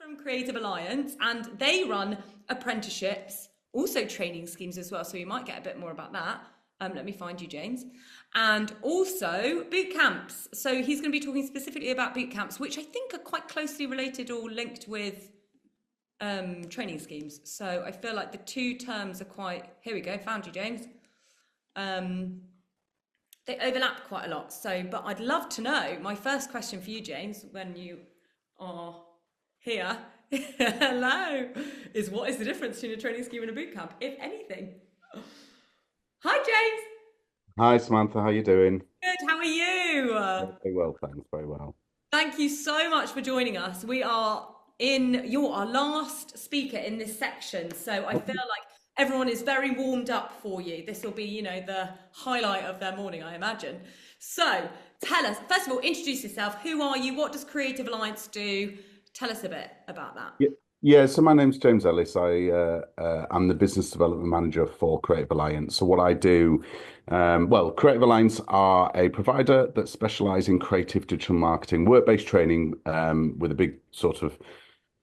from Creative Alliance, and they run apprenticeships, also training schemes as well. So you might get a bit more about that. Let me find you, James. And also boot camps. So he's going to be talking specifically about boot camps, which I think are quite closely related or linked with training schemes. So I feel like the two terms are quite, here we go, found you, James. They overlap quite a lot. So, but I'd love to know, my first question for you, James, when you are here, hello, is what is the difference between a training scheme and a boot camp, if anything? Hi, James. Hi Samantha, how you doing? Good. How are you? Very well, thanks. Very well. Thank you so much for joining us. You're our last speaker in this section. So I feel like everyone is very warmed up for you. This will be, the highlight of their morning, I imagine. So tell us, first of all, introduce yourself. Who are you? What does Creative Alliance do? Tell us a bit about that. Yeah, yeah. So my name's James Ellis. I'm the business development manager for Creative Alliance. So what I do, Creative Alliance are a provider that specialise in creative digital marketing, work-based training, with a big sort of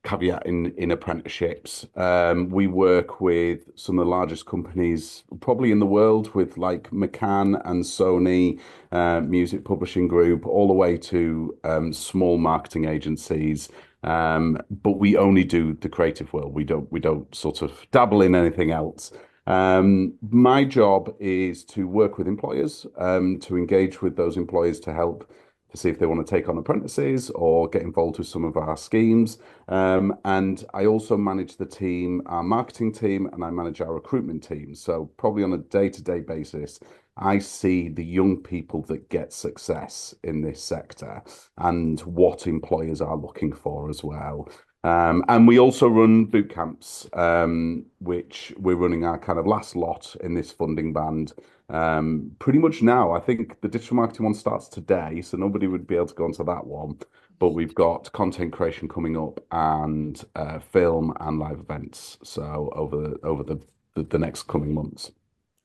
caveat in apprenticeships. We work with some of the largest companies probably in the world, with like McCann and Sony, Music Publishing Group, all the way to small marketing agencies. But we only do the creative world. We don't sort of dabble in anything else. My job is to work with employers, to engage with those employers to help to see if they want to take on apprentices or get involved with some of our schemes. And I also manage the team, our marketing team, and I manage our recruitment team. So probably on a day-to-day basis, I see the young people that get success in this sector and what employers are looking for as well. And we also run boot camps, which we're running our kind of last lot in this funding band. Pretty much now, I think the digital marketing one starts today, so nobody would be able to go onto that one. But we've got content creation coming up and film and live events. So over the next coming months.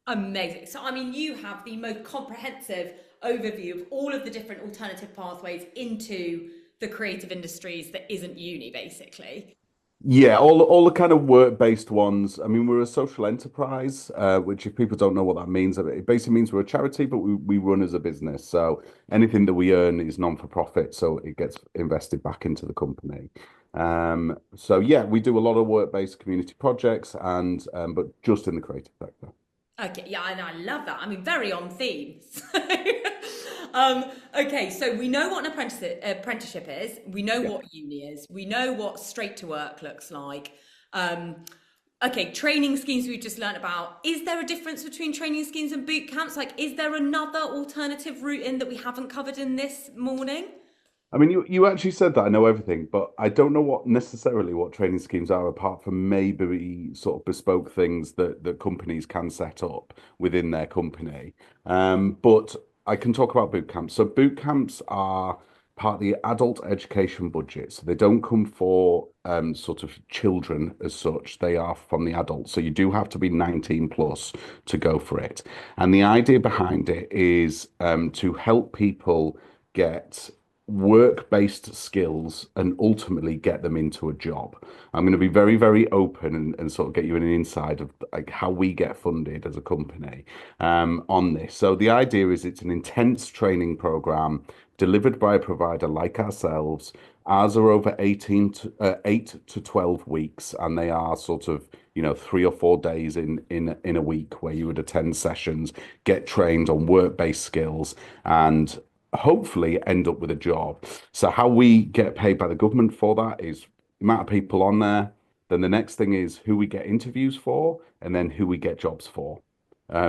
Amazing. So, I mean, you have the most comprehensive overview of all of the different alternative pathways into the creative industries that isn't uni, basically. Yeah, all the kind of work-based ones. I mean, we're a social enterprise, which if people don't know what that means, it basically means we're a charity, but we run as a business. So anything that we earn is non-for-profit, so it gets invested back into the company. So yeah, we do a lot of work-based community projects and but just in the creative sector. Okay, yeah, and I love that. I mean, very on theme. Okay, so we know what an apprenticeship is. We know Yeah. what uni is. We know what straight to work looks like. Um, okay, training schemes we've just learned about. Is there a difference between training schemes and boot camps? Like, is there another alternative route in that we haven't covered in this morning? I mean, you actually said that I know everything, but I don't know what necessarily what training schemes are, apart from maybe sort of bespoke things that companies can set up within their company. But I can talk about boot camps. So boot camps are part of the adult education budget. So they don't come for sort of children as such. They are from the adults. So you do have to be 19 plus to go for it. And the idea behind it is to help people get work-based skills and ultimately get them into a job. I'm going to be very, very open and sort of get you an inside of like how we get funded as a company on this. So the idea is it's an intense training program delivered by a provider like ourselves. Ours are over 8 to 12 weeks, and they are sort of 3 or 4 days in a week where you would attend sessions, get trained on work-based skills, and hopefully end up with a job. So how we get paid by the government for that is the amount of people on there. Then the next thing is who we get interviews for, and then who we get jobs for.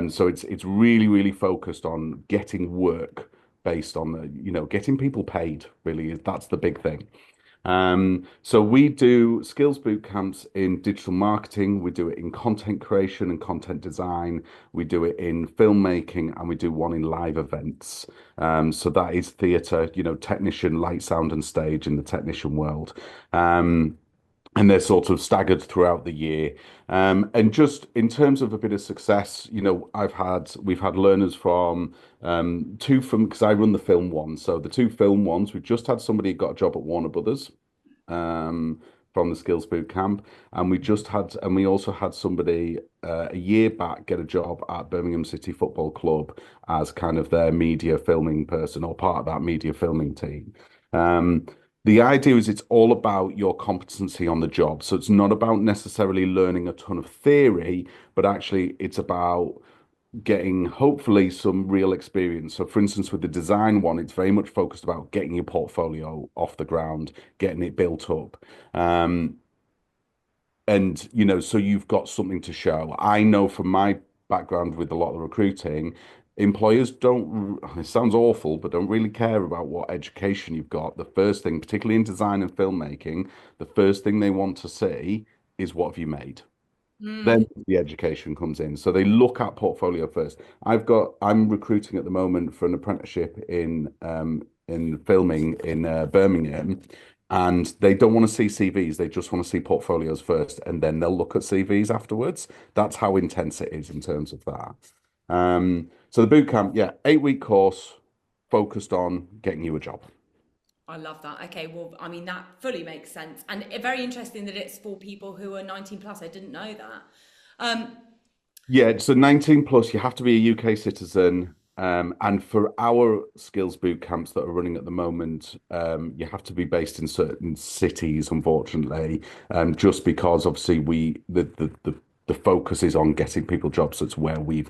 So it's really, really focused on getting work based on getting people paid, really is that's the big thing. So we do skills boot camps in digital marketing, we do it in content creation and content design, we do it in filmmaking, and we do one in live events. So that is theatre, technician, light, sound, and stage in the technician world. And they're sort of staggered throughout the year. And just in terms of a bit of success, we've had learners from two from because I run the film one. So the two film ones, we've just had somebody who got a job at Warner Brothers. Um, from the skills boot camp, and we also had somebody a year back get a job at Birmingham City Football Club as kind of their media filming person or part of that media filming team. Um, the idea is it's all about your competency on the job. So it's not about necessarily learning a ton of theory, but actually it's about getting hopefully some real experience. So, for instance, with the design one, it's very much focused about getting your portfolio off the ground, getting it built up. Um, and, so you've got something to show. I know from my background with a lot of recruiting, employers don't, it sounds awful, but don't really care about what education you've got. The first thing, particularly in design and filmmaking, the first thing they want to see is what have you made? Then Mm. the education comes in. So they look at portfolio first. I'm recruiting at the moment for an apprenticeship in filming in Birmingham, and they don't want to see CVs. They just want to see portfolios first, and then they'll look at CVs afterwards. That's how intense it is in terms of that. So the boot camp, yeah, 8-week course focused on getting you a job. I love that. Okay, well, I mean, that fully makes sense. And very interesting that it's for people who are 19 plus. I didn't know that. Um, Yeah, so 19 plus, you have to be a UK citizen. And for our skills boot camps that are running at the moment, you have to be based in certain cities, unfortunately, just because obviously the focus is on getting people jobs. That's where we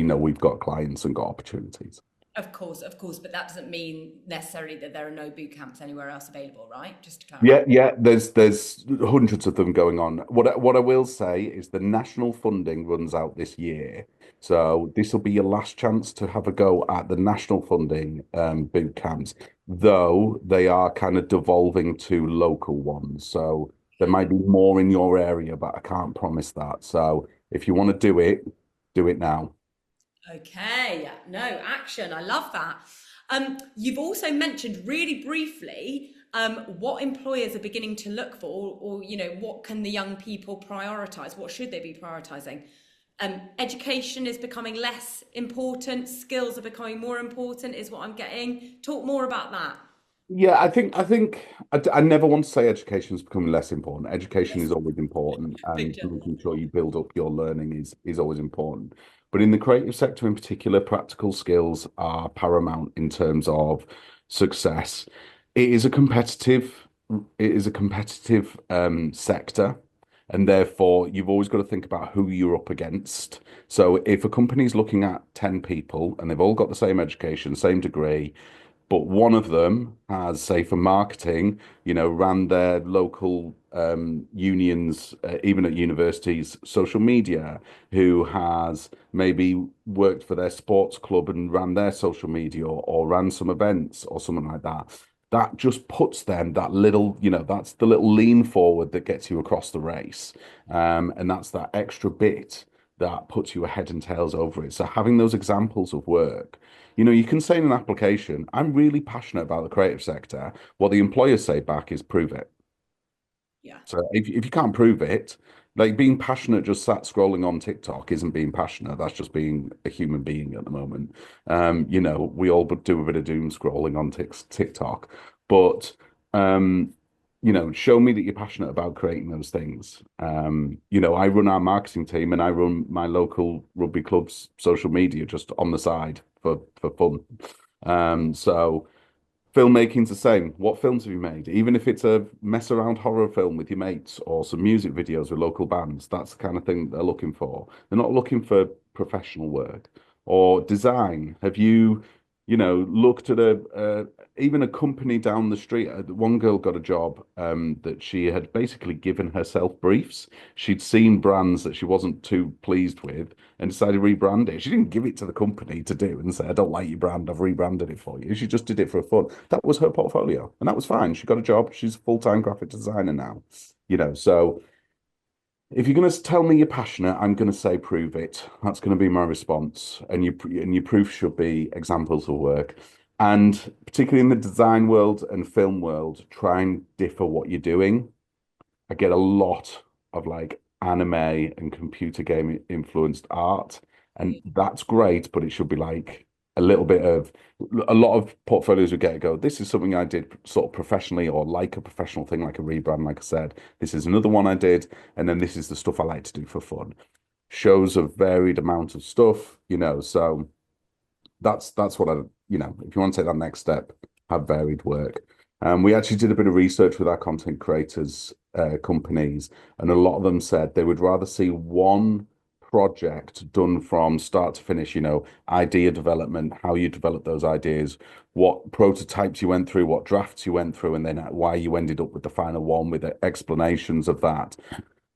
know we've got clients and got opportunities. of course, but that doesn't mean necessarily that there are no boot camps anywhere else available, right? Just to clarify. Yeah, there's hundreds of them going on. What I will say is the national funding runs out this year, so this will be your last chance to have a go at the national funding boot camps, though they are kind of devolving to local ones. So there might be more in your area, but I can't promise that. So if you want to do it now. Okay, no, action. I love that. You've also mentioned really briefly what employers are beginning to look for, or what can the young people prioritize? What should they be prioritizing? Education is becoming less important. Skills are becoming more important, is what I'm getting. Talk more about that. Yeah, I never want to say education is becoming less important. Education is Yes, always important, big and jump. making sure you build up your learning is always important. But in the creative sector in particular, practical skills are paramount in terms of success. It is a competitive, it is a competitive sector, and therefore you've always got to think about who you're up against. So if a company's looking at 10 people and they've all got the same education, same degree, but one of them has, say, for marketing, ran their local unions, even at universities, social media, who has maybe worked for their sports club and ran their social media or ran some events or something like that. That just puts them that little, that's the little lean forward that gets you across the race. And that's that extra bit that puts you ahead and tails over it. So having those examples of work, you can say in an application, I'm really passionate about the creative sector. What the employers say back is prove it. Yeah. So if you can't prove it, like being passionate just sat scrolling on TikTok isn't being passionate. That's just being a human being at the moment. We all do a bit of doom scrolling on TikTok, but show me that you're passionate about creating those things. I run our marketing team and I run my local rugby club's social media just on the side for fun. So filmmaking's the same. What films have you made? Even if it's a mess around horror film with your mates or some music videos with local bands, that's the kind of thing they're looking for. They're not looking for professional work or design. Have you, looked at even a company down the street? One girl got a job that she had basically given herself briefs. She'd seen brands that she wasn't too pleased with and decided to rebrand it. She didn't give it to the company to do and say, I don't like your brand, I've rebranded it for you. She just did it for fun. That was her portfolio, and that was fine. She got a job. She's a full-time graphic designer now. So if you're going to tell me you're passionate, I'm going to say prove it. That's going to be my response. And your proof should be examples of work. And particularly in the design world and film world, try and differ what you're doing. I get a lot of like anime and computer game influenced art, and that's great, but it should be like a little bit of a lot of portfolios would get go, this is something I did sort of professionally or like a professional thing, like a rebrand, like I said. This is another one I did, and then this is the stuff I like to do for fun. Shows a varied amount of stuff, so that's what if you want to take that next step, have varied work. We actually did a bit of research with our content creators companies, and a lot of them said they would rather see one project done from start to finish, idea development, how you develop those ideas, what prototypes you went through, what drafts you went through, and then why you ended up with the final one with the explanations of that,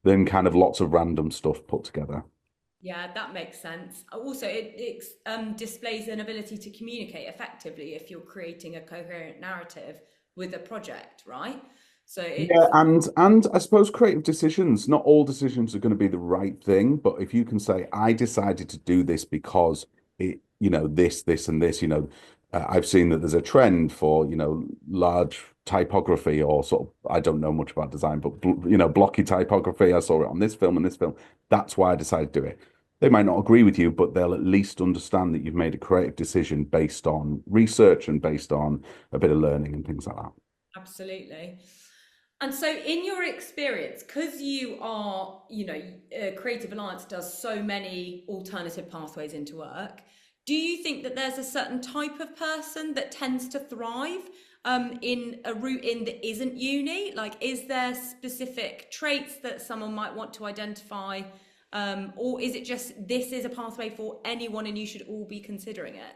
than kind of lots of random stuff put together. Yeah, that makes sense. Also, it displays an ability to communicate effectively if you're creating a coherent narrative with a project, right? So Yeah, it's and I suppose creative decisions, not all decisions are going to be the right thing, but if you can say, I decided to do this because this, and this, I've seen that there's a trend for, large typography or sort of, I don't know much about design, but blocky typography. I saw it on this film and this film. That's why I decided to do it. They might not agree with you, but they'll at least understand that you've made a creative decision based on research and based on a bit of learning and things like that. absolutely. And so, in your experience, because you are, Creative Alliance does so many alternative pathways into work, do you think that there's a certain type of person that tends to thrive in a route in that isn't uni? Like, is there specific traits that someone might want to identify? Or is it just this is a pathway for anyone and you should all be considering it?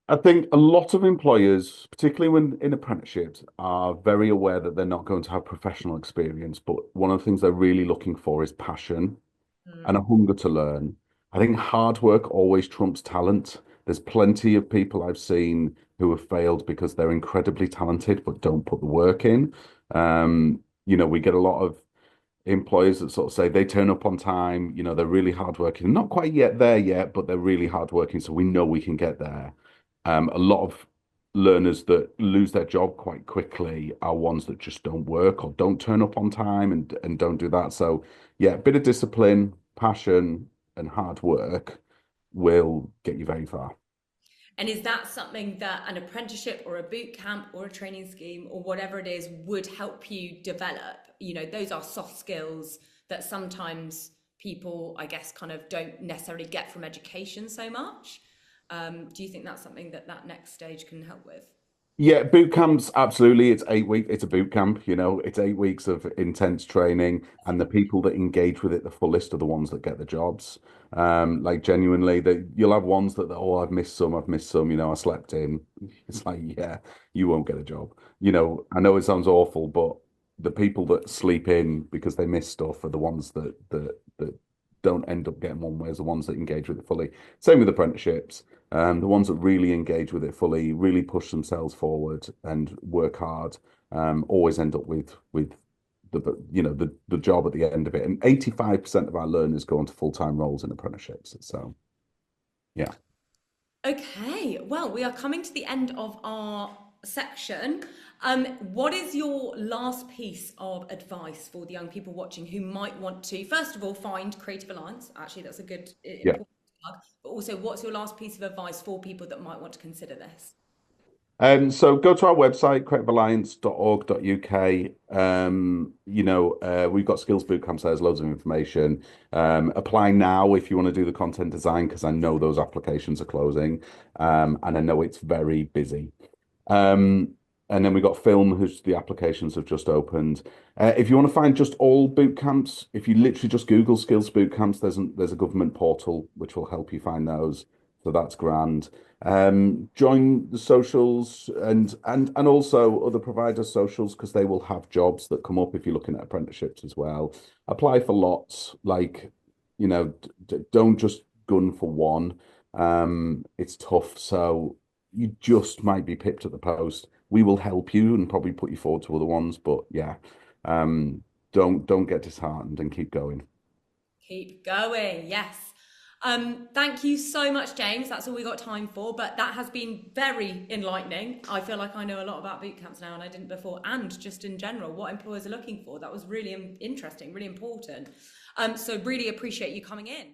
I think a lot of employers, particularly when in apprenticeships, are very aware that they're not going to have professional experience, but one of the things they're really looking for is passion and a Mm. hunger to learn. I think hard work always trumps talent. There's plenty of people I've seen who have failed because they're incredibly talented but don't put the work in. We get a lot of employers that sort of say they turn up on time, they're really hardworking. Not quite yet there yet, but they're really hardworking, so we know we can get there. A lot of learners that lose their job quite quickly are ones that just don't work or don't turn up on time and don't do that. So yeah, a bit of discipline, passion, and hard work will get you very far. And is that something that an apprenticeship or a boot camp or a training scheme or whatever it is would help you develop? Those are soft skills that sometimes people, I guess, kind of don't necessarily get from education so much. Do you think that's something that that next stage can help with? Yeah, boot camps, absolutely. It's 8 week. It's a boot camp, it's 8 weeks of intense training, and the people that engage with it the fullest are the ones that get the jobs. Like genuinely, you'll have ones that, oh, I've missed some, I slept in. It's like, yeah, you won't get a job. I know it sounds awful, but the people that sleep in because they miss stuff are the ones that don't end up getting one, whereas the ones that engage with it fully. Same with apprenticeships. The ones that really engage with it fully, really push themselves forward and work hard, always end up with the job at the end of it. And 85% of our learners go into full-time roles in apprenticeships. So yeah. Okay, well, we are coming to the end of our section. What is your last piece of advice for the young people watching who might want to, first of all, find Creative Alliance? Actually, that's a good, Yeah. important plug. But also, what's your last piece of advice for people that might want to consider this? So go to our website, creativealliance.org.uk. We've got skills boot camps. There's loads of information. Apply now if you want to do the content design, because I know those applications are closing. And I know it's very busy. Um, and then we got film, whose the applications have just opened. If you want to find just all boot camps, if you literally just Google skills boot camps, there's a government portal which will help you find those. So that's grand. Join the socials and also other providers' socials because they will have jobs that come up if you're looking at apprenticeships as well. Apply for lots, like don't just gun for one. It's tough, so you just might be pipped at the post. We will help you and probably put you forward to other ones, but yeah, um, don't get disheartened and keep going. Keep going, yes. Thank you so much, James. That's all we got time for, but that has been very enlightening. I feel like I know a lot about boot camps now and I didn't before, and just in general, what employers are looking for. That was really interesting, really important. So really appreciate you coming in.